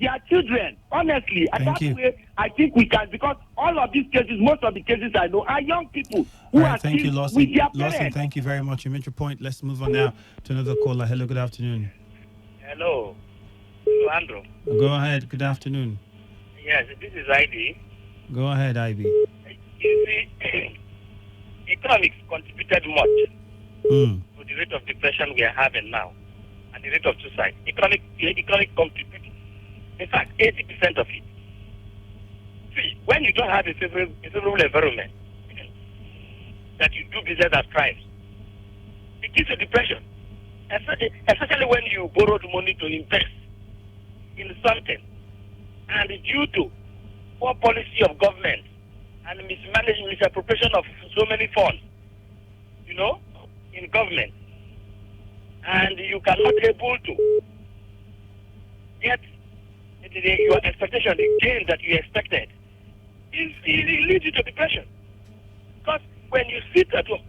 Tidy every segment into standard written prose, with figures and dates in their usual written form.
their children. Honestly, Thank you. way, I think we can, because all of these cases, most of the cases I know are young people who All right, are thank you, still Lawson. with their Lawson, parents. thank you very much. You made your point. Let's move on now to another caller. Hello, good afternoon. Hello. Hello, Andrew. Go ahead. Good afternoon. Yes, this is ID. Go ahead, Ivy. You see, economics contributed much to the rate of depression we are having now and the rate of suicide. Economic contributed, in fact, 80% of it. See, when you don't have a favorable environment that you do business as crimes, it gives you depression. Especially when you borrowed money to invest in something, and due to poor policy of government and misappropriation of so many funds, in government, and you cannot able to get your expectation, the gain that you expected, it leads you to depression. Because when you sit at home,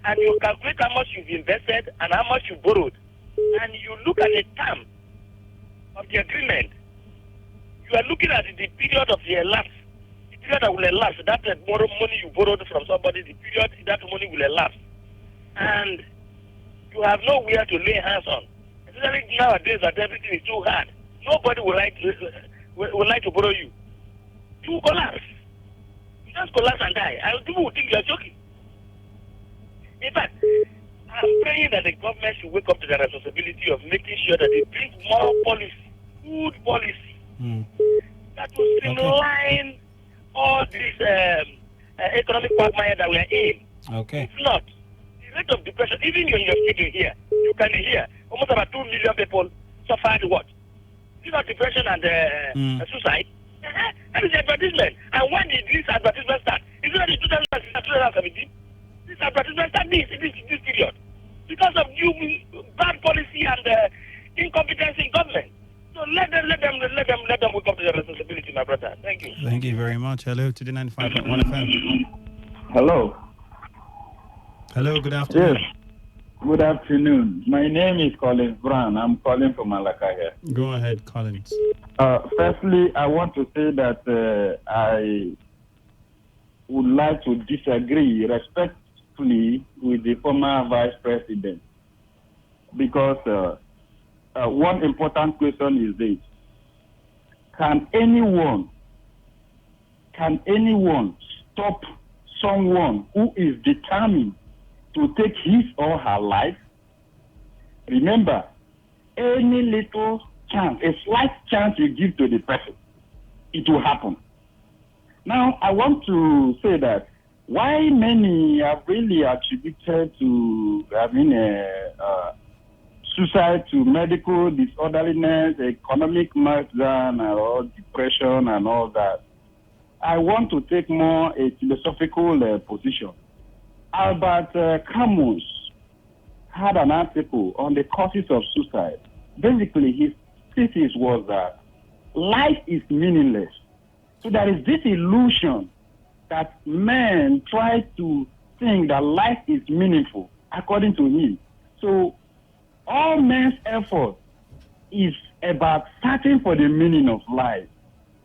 and you calculate how much you've invested and how much you borrowed, and you look at the term of the agreement, you are looking at the period of the elapse. The period that will elapse, that money you borrowed from somebody, the period that money will elapse. And you have nowhere to lay hands on. Especially nowadays that everything is too hard. Nobody would like to borrow you. You collapse. You just collapse and die. And people will think you are joking. In fact, I'm praying that the government should wake up to the responsibility of making sure that they bring more policy, good policy, that will streamline all this economic quagmire that we are in. Okay. If not, the rate of depression, even in your state here, you can hear almost about 2 million people suffered what? You know, depression and suicide. That is advertisement. And when did this advertisement start? Is it not in 2017? This advertisement started this period because of bad policy and incompetence in government. So let them wake up to their responsibility, my brother. Thank you. Thank you very much. Hello, Today 95.1 FM. Hello. Hello, good afternoon. Yes. Good afternoon. My name is Collins Brown. I'm calling from Malacca here. Go ahead, Collins. Firstly, I want to say that I would like to disagree respectfully with the former vice president, because one important question is this: Can anyone stop someone who is determined to take his or her life? Remember, any little chance, a slight chance you give to the person, it will happen. Now, I want to say that why many have really attributed to suicide to medical disorderliness, economic meltdown, or depression and all that. I want to take more a philosophical position. Albert Camus had an article on the causes of suicide. Basically, his thesis was that life is meaningless. So there is this illusion that men try to think that life is meaningful, according to him. So all men's effort is about searching for the meaning of life.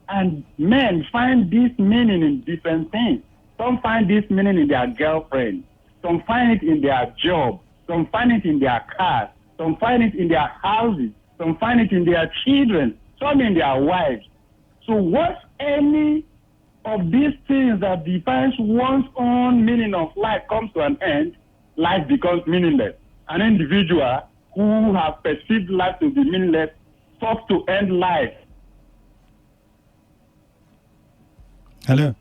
And men find this meaning in different things. Some find this meaning in their girlfriend. Some find it in their job. Some find it in their cars. Some find it in their houses. Some find it in their children. Some in their wives. So once any of these things that defines one's own meaning of life comes to an end, life becomes meaningless. An individual who has perceived life to be meaningless sought to end life. Hello.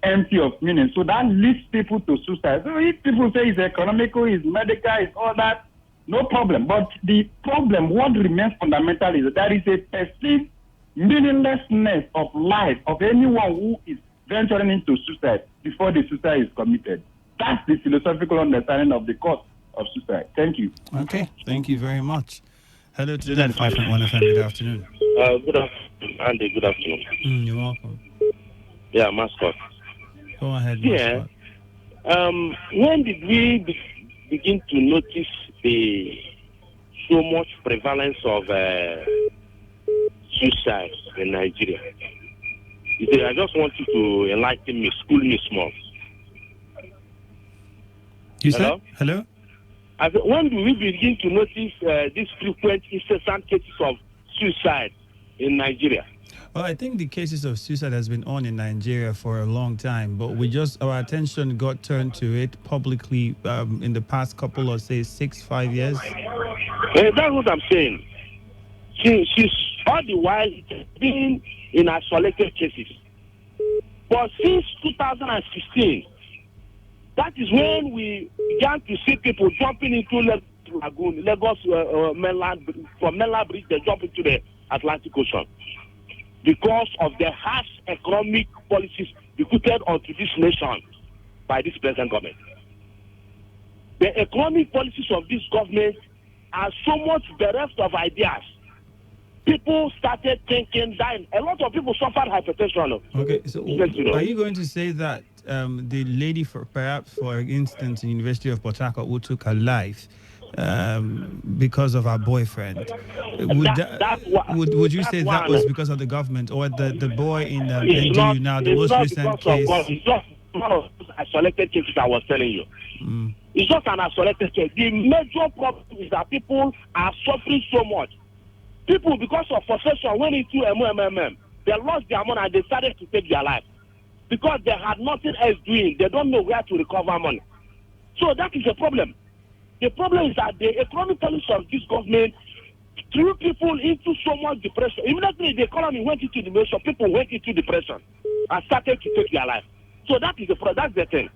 Empty of meaning. So that leads people to suicide. So if people say it's economical, it's medical, it's all that, no problem. But the problem, what remains fundamental, is that there is a perceived meaninglessness of life of anyone who is venturing into suicide before the suicide is committed. That's the philosophical understanding of the cause of suicide. Thank you. Okay, thank you very much. Hello to Today 95.1 FM. Good afternoon. Good afternoon, Andy. Good afternoon. You're welcome. Yeah, Mascot. Go ahead, Mascot. When did we begin to notice the so much prevalence of suicide in Nigeria. He said, I just want you to enlighten me, school me small. You said? Hello? I said, when do we begin to notice these frequent, incessant cases of suicide in Nigeria? Well, I think the cases of suicide has been on in Nigeria for a long time, but our attention got turned to it publicly in the past couple of, say, 6-5 years. That's what I'm saying. She's all the while being in isolated cases. But since 2016, that is when we began to see people jumping into Lagos mainland, from mainland bridge, they jump into the Atlantic Ocean because of the harsh economic policies recruited onto this nation by this present government. The economic policies of this government are so much bereft of ideas. People started thinking, dying. A lot of people suffered hypertension. Okay, so are you going to say that the lady, for instance, in the University of Port Harcourt, who took her life because of her boyfriend, would you say that was because of the government, or the boy in NGU now, the most recent case? It's just one of those isolated cases I was telling you. It's just an isolated case. The major problem is that people are suffering so much. People, because of frustration, went into MMM. They lost their money and they started to take their life because they had nothing else doing. They don't know where to recover money. So that is the problem. The problem is that the economic policy of this government threw people into so much depression. Immediately the economy went into depression, people went into depression and started to take their life. So that's the thing.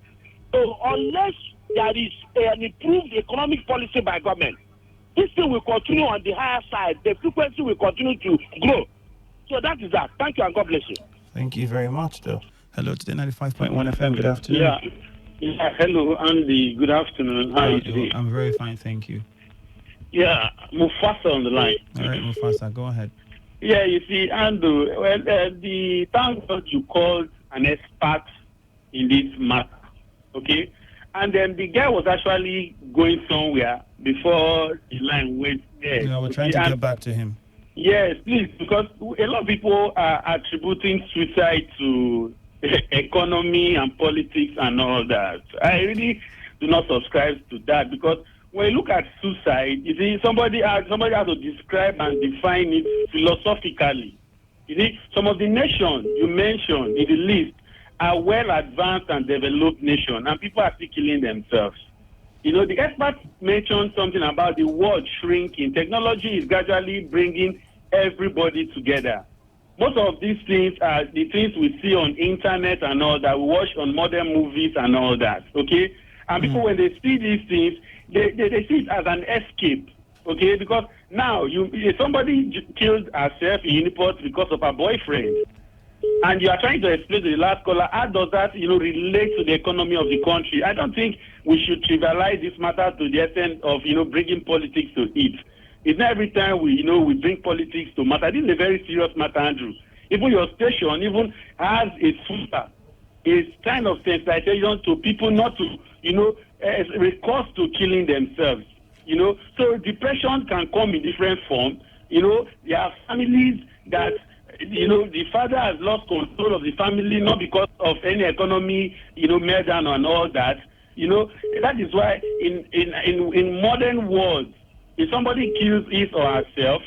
So unless there is an improved economic policy by government, this thing will continue on the higher side. The frequency will continue to grow. So that is that. Thank you and God bless you. Thank you very much, though. Hello, Today95.1 FM. Good afternoon. Yeah. Hello, Andy. Good afternoon. How are you today? I'm very fine, thank you. Yeah, Mufasa on the line. All right, Mufasa, go ahead. Yeah, you see, Andrew, the thank God you called an expert in this matter, okay? And then the guy was actually going somewhere before the line went there. Yeah, we're trying to get back to him. Yes, please, because a lot of people are attributing suicide to economy and politics and all that. I really do not subscribe to that, because when you look at suicide, you see, somebody has to describe and define it philosophically. You see, some of the nations you mentioned in the list are well advanced and developed nations, and people are still killing themselves. You know, the expert mentioned something about the world shrinking. Technology is gradually bringing everybody together. Most of these things are the things we see on internet and all that, we watch on modern movies and all that, okay? And people, when they see these things, they see it as an escape, okay? Because now, somebody killed herself in Uniport because of her boyfriend. And you are trying to explain to the last caller, how does that, relate to the economy of the country? I don't think we should trivialize this matter to the extent of, bringing politics to it. It's not every time we bring politics to matter. This is a very serious matter, Andrew. Even your station even has a super. It's kind of sensitization to people not to, recourse to killing themselves. So depression can come in different forms. There are families that the father has lost control of the family, not because of any economy, meltdown and all that. That is why in modern world, if somebody kills his or herself,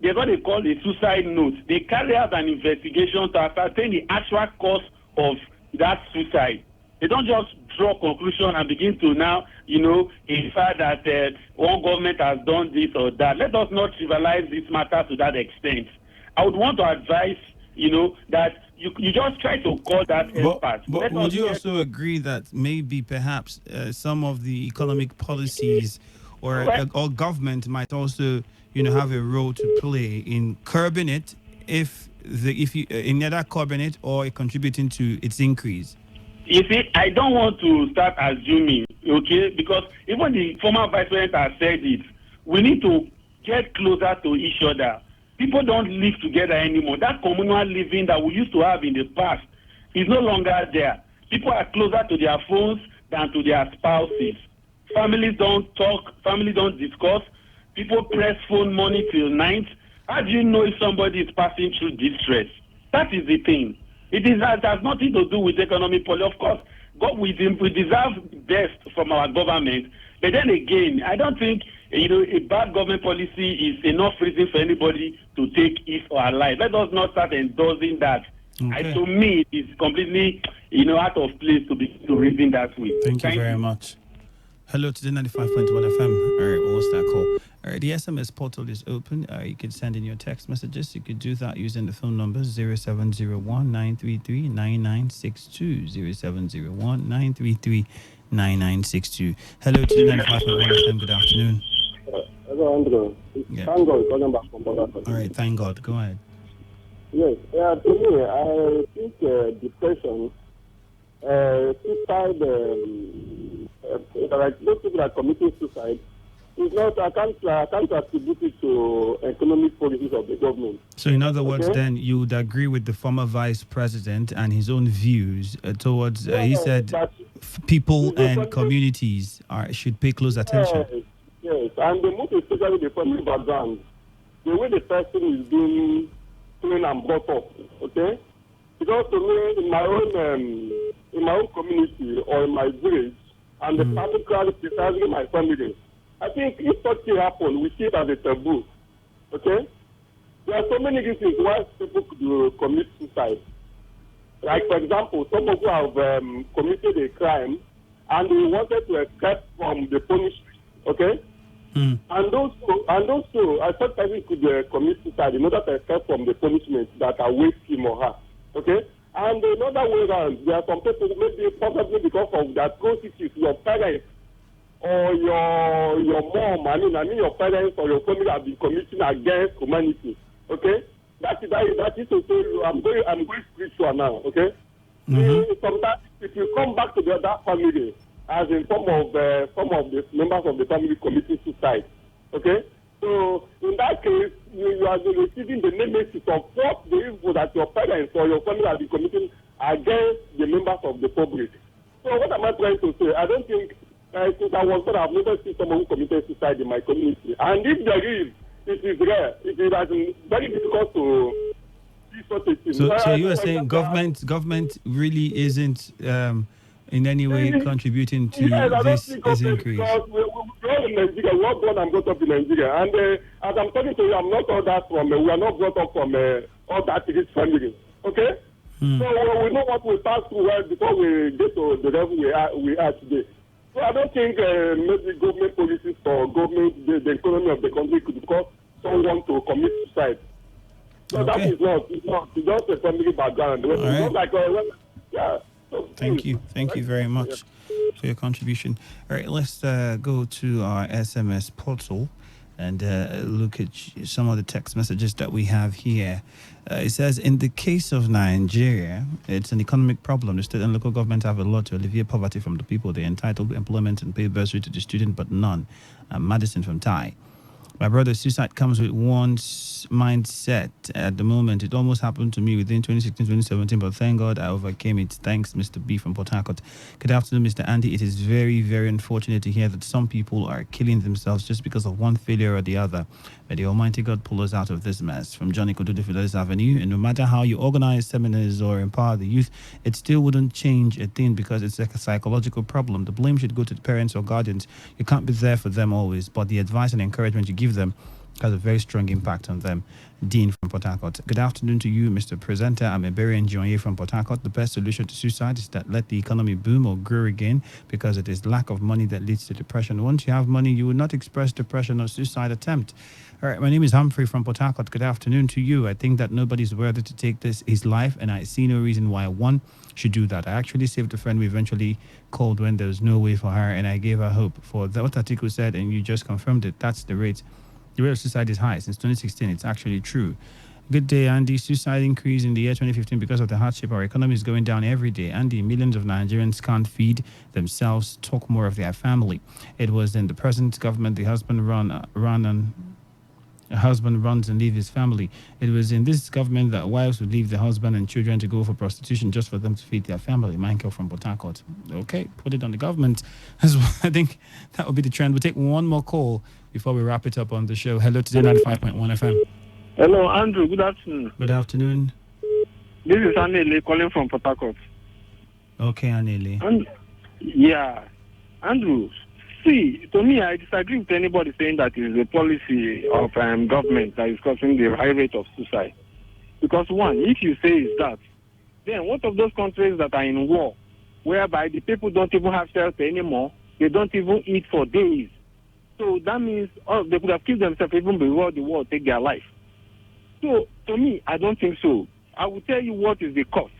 there's what they call a suicide note. They carry out an investigation to ascertain the actual cause of that suicide. They don't just draw conclusion and begin to now, infer that one government has done this or that. Let us not trivialize this matter to that extent. I would want to advise, that you just try to call that expert. But would you also agree that maybe perhaps some of the economic policies or government might also, have a role to play in curbing it, if you in either curbing it or contributing to its increase? You see, I don't want to start assuming, okay, because even the former vice president has said it. We need to get closer to each other. People don't live together anymore. That communal living that we used to have in the past is no longer there. People are closer to their phones than to their spouses. Families don't talk. Families don't discuss. People press phone money till night. How do you know if somebody is passing through distress? That is the thing. It has nothing to do with economic policy. Of course, God, we deserve best from our government. But then again, I don't think a bad government policy is enough reason for anybody to take his or her life. Let us not start endorsing that. Okay. To me, it's completely out of place to reason that way. Thank you very much. Hello, Today95.1 FM. All right, what's that call? All right, the SMS portal is open. You can send in your text messages. You could do that using the phone number 0701-933-9962. 0701-933-9962. Hello, Today95.1 FM. Good afternoon. Hello, Andrew. Yeah. Thank God, calling back from Bogota. All right, thank God. Go ahead. Yes, to me, I think depression, suicide, like those people that are committing suicide, is not. I can't attribute it to economic policies of the government. So, in other words, then you would agree with the former vice president and his own views towards. He said people and communities should pay close attention. Yes, and the most especially the family background, the way the person is being trained and brought up. Okay, because to me, in my own community or in my village, and particularly precisely my family, I think if such thing happen, we see it as a taboo. Okay? There are so many reasons why people could commit suicide. Like, for example, some people have committed a crime and they wanted to escape from the punishment. Okay? And also, I thought person could commit suicide in order to escape from the punishment that awaits him or her. Okay? And another way around, there are some people maybe possibly because of their atrocities, your parents or your mom, I mean your parents or your family have been committing against humanity. Okay? That is to say I'm going spiritual now, okay? Sometimes if you come back to that family as in some of the members of the family committing suicide, okay? So in that case, you are receiving the nemesis of what the evil that your parents or your family have been committing against the members of the public. So what am I trying to say? I don't think since I was born, I've never seen someone who committed suicide in my community. And if there is, it is rare. It is very difficult to see such a thing. So you are saying government really isn't in any way contributing to this increase? Because we're all in Nigeria. We're all born and brought up in Nigeria. And as I'm talking to you, I'm not all that from, we are not brought up from all that rich family. Okay? So we know what we pass through before we get to the level we are today. So I don't think maybe government policies or the economy of the country could cause someone to commit suicide. So that is not. It's just a family background. It's not like So Thank you very much for your contribution. All right, let's go to our SMS portal and look at some of the text messages that we have here. It says, in the case of Nigeria, it's an economic problem. The state and local government have a lot to alleviate poverty from the people. They're entitled to employment and pay bursary to the student, but none. Madison from Thai. My brother, suicide comes with one's mindset at the moment. It almost happened to me within 2016, 2017, but thank God I overcame it. Thanks, Mr. B from Port Harcourt. Good afternoon, Mr. Andy. It is very, very unfortunate to hear that some people are killing themselves just because of one failure or the other. May the Almighty God pull us out of this mess. From Johnny Kodudu, Fidelis Avenue. And no matter how you organize seminars or empower the youth, it still wouldn't change a thing because it's like a psychological problem. The blame should go to the parents or guardians. You can't be there for them always, but the advice and encouragement you give them has a very strong impact on them. Dean from Port Harcourt. Good afternoon to you, Mr. Presenter. I'm a Berry engineer from Port Harcourt. The best solution to suicide is that let the economy boom or grow again, because it is lack of money that leads to depression. Once you have money, you will not express depression or suicide attempt. All right, my name is Humphrey from Port Harcourt. Good afternoon to you. I think that nobody's worthy to take his life, and I see no reason why one should do that. I actually saved a friend we eventually called when there was no way for her, and I gave her hope. For what Atiku said, and you just confirmed it, that's the rate. The rate of suicide is high. Since 2016, it's actually true. Good day, Andy. Suicide increased in the year 2015 because of the hardship. Our economy is going down every day. Andy, millions of Nigerians can't feed themselves, talk more of their family. It was in the present government the husband runs and leave his family. It was in this government that wives would leave the husband and children to go for prostitution just for them to feed their family. Michael from Port Harcourt. Okay, put it on the government as well. I think that would be the trend. We'll take one more call before we wrap it up on the show. Hello, Today 95.1 FM. Hello, Andrew. Good afternoon. Good afternoon. This is Anele calling from Port Harcourt. Okay, Anele. Yeah, Andrew. See, to me, I disagree with anybody saying that it is a policy of government that is causing the high rate of suicide. Because one, if you say it's that, then what of those countries that are in war, whereby the people don't even have shelter anymore, they don't even eat for days. So that means they could have killed themselves even before the war take their life. So to me, I don't think so. I will tell you what is the cost.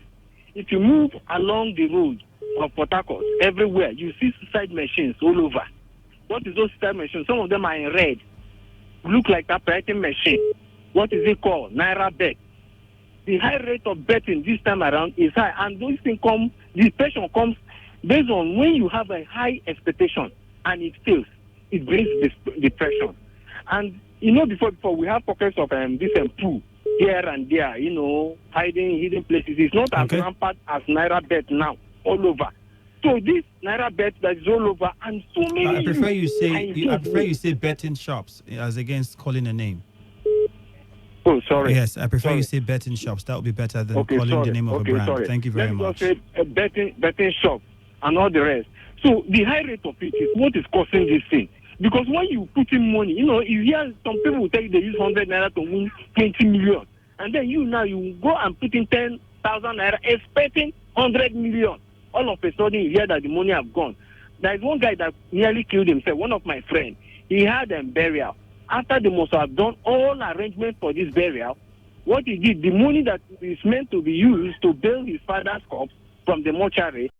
If you move along the road of Port Harcourt, everywhere, you see suicide machines all over. What is those suicide machines? Some of them are in red. Look like a typewriting machine. What is it called? Naira bet. The high rate of betting this time around is high, and those things the pressure comes based on when you have a high expectation and it fails, it brings depression. And before we have pockets of this pool here and there, hidden places. It's not as rampant as Naira bet now, all over. So this Naira bet that is all over, and so many. I prefer you say betting shops as against calling a name. Oh, sorry. Yes, I prefer you say betting shops. That would be better than calling the name of a brand. Sorry. Thank you very much. Let's just say betting shop and all the rest. So the high rate of it is what is causing this thing. Because when you put in money, you hear some people will tell you they use 100 naira to win 20 million. And then you go and put in 10,000 naira expecting 100 million. All of a sudden you hear that the money have gone. There is one guy that nearly killed himself, one of my friends. He had a burial. After they must have done all arrangements for this burial, what he did, the money that is meant to be used to bail his father's corpse from the mortuary,